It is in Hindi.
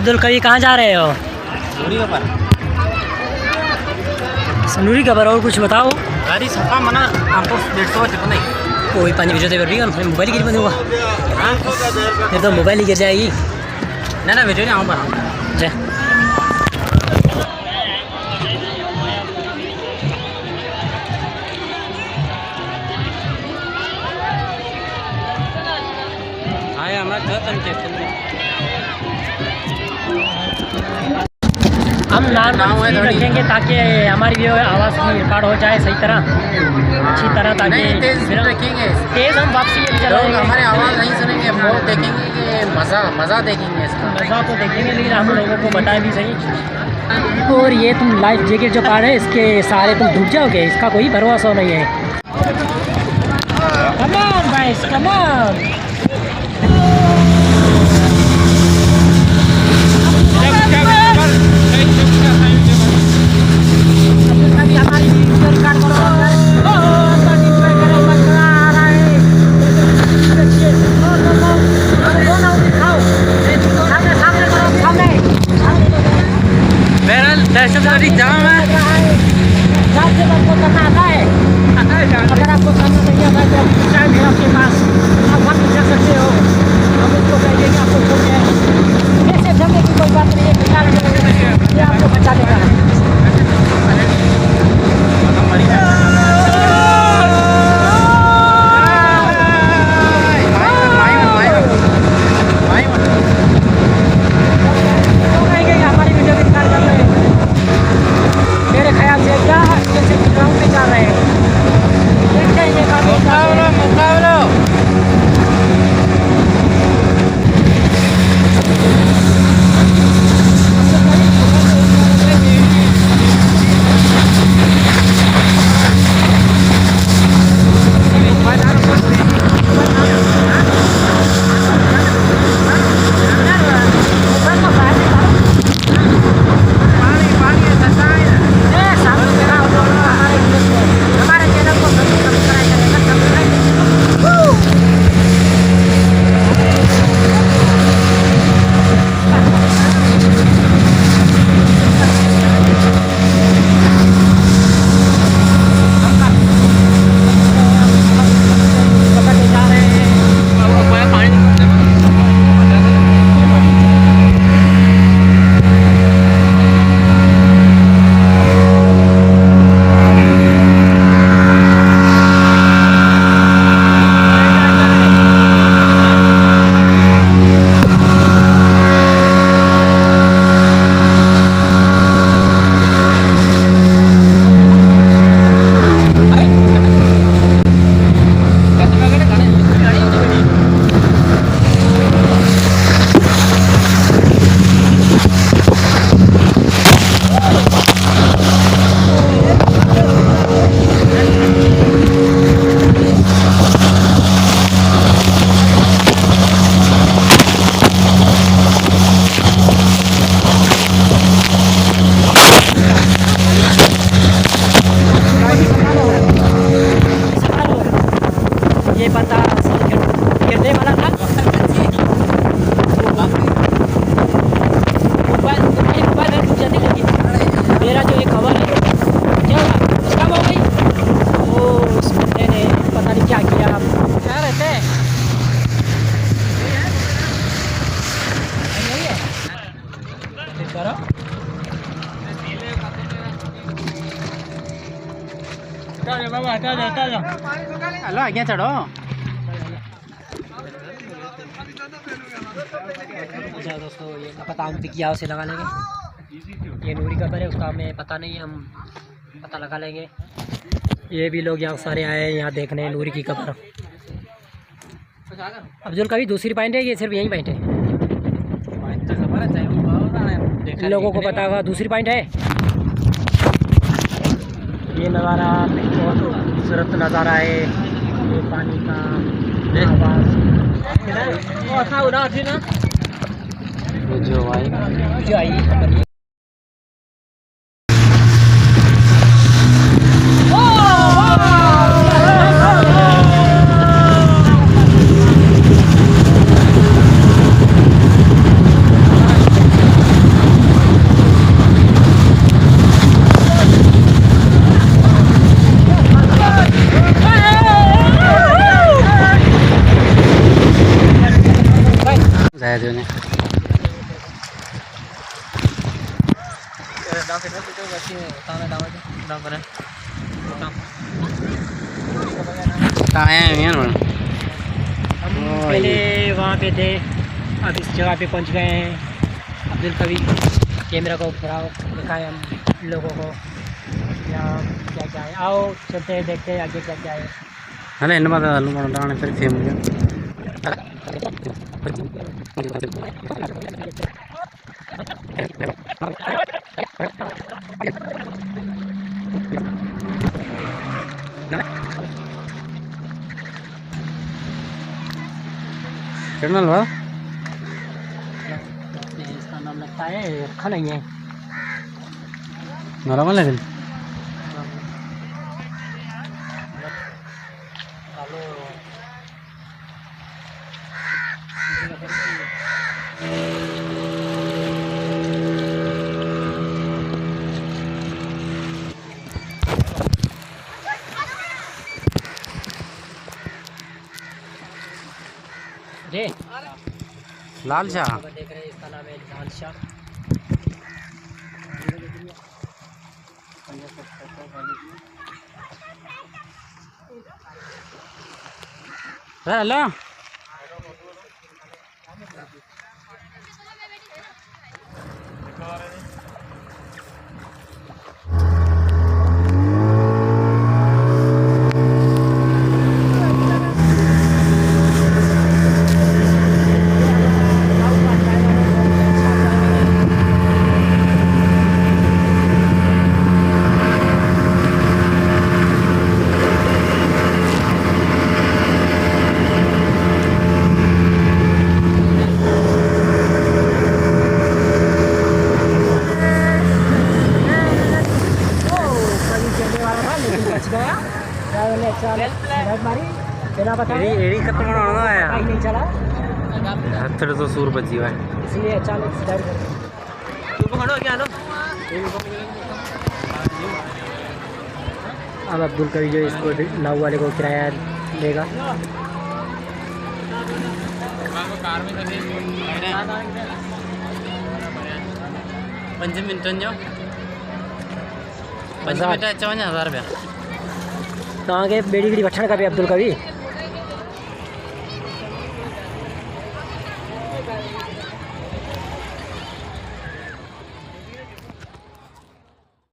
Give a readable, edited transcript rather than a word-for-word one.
अब्दुल कभी कहाँ जा रहे हो? नूरी का पर नूरी का पर और कुछ बताओ। गाड़ी सफा मना हमको 150 चुप नहीं कोई 5 बजे से भी मोबाइल गिर बंद हुआ। हाँ फिर तो मोबाइल ही गिर जाएगी। ना ना वीडियो नहीं आऊँ पर जा आया मैं चलते चलते हम नॉर्मल रखेंगे ताकि हमारी भी आवाज़ की रिकॉर्ड हो जाए सही तरह अच्छी तरह ताकि तेज रखेंगे तेज़ हम वापसी में चलाएंगे। हमारी आवाज़ नहीं सुनेंगे वो देखेंगे कि मज़ा देखेंगे इसका मज़ा तो देखेंगे लेकिन हम लोगों को बताए भी सही। और ये तुम लाइफ जैकेट जो पा रहे हैं इसके सारे तुम डूब जाओगे, इसका कोई भरोसा नहीं है। Come on guys come on. दहशतगर्दी जाम है। आपको करना आता है? अगर आपको करना नहीं आता है तो टाइम है आपके पास, आप वहाँ जा सकते हो। हम उसको कहेंगे कि आपको छोड़ दें, ऐसे जमने की कोई बात नहीं है। ये आपको बचा देगा। हेलो आगे चढ़ो। अच्छा दोस्तों ये पता हम पिकिया से लगा लेंगे। ये नूरी का पर है, उसका हमें पता नहीं है, हम पता लगा लेंगे। ये भी लोग यहाँ सारे आए हैं यहाँ देखने नूरी की कबर। अब्दुल का भी दूसरी पॉइंट है, ये सिर्फ यही पॉइंट है। इन लोगों को पता होगा दूसरी पॉइंट है। ये नज़ारा बहुत खूबसूरत नज़ारा है, ये पानी का आवाज़ जो आई पहले वहाँ पे थे, अब इस जगह पे पहुँच गए हैं। अब्दुल कवी कैमरा को फिराओ, दिखाए हम लोगों को यहाँ क्या क्या है। आओ चलते हैं, देखते हैं आगे क्या क्या है। ಅಲ್ಲ ಹೆಣ್ಣು ಮಾದ ಅಲ್ಲೂ ಮಾಡೋಣ ಸರಿ ಫೇಮಿಲಿ चढ़नल्वा इसका नाम लगता है, रखा नहीं है नॉर्मल है जी लाल शाह देख रहे हैं, इसका नाम है लाल शाह। हेलो एड़ी खत्म होना है नहीं चला हत्थड़ तो सूर बची हुआ है इसलिए अचानक स्टार्ट कर दिया। अब अब्दुल कवी जो इसको नाव वाले को किराया देगा। पंज मिनटन जो 5 मिनट 54,000 रुपया तव्हांखे बेड़ी वठण खपे अब्दुल कवी।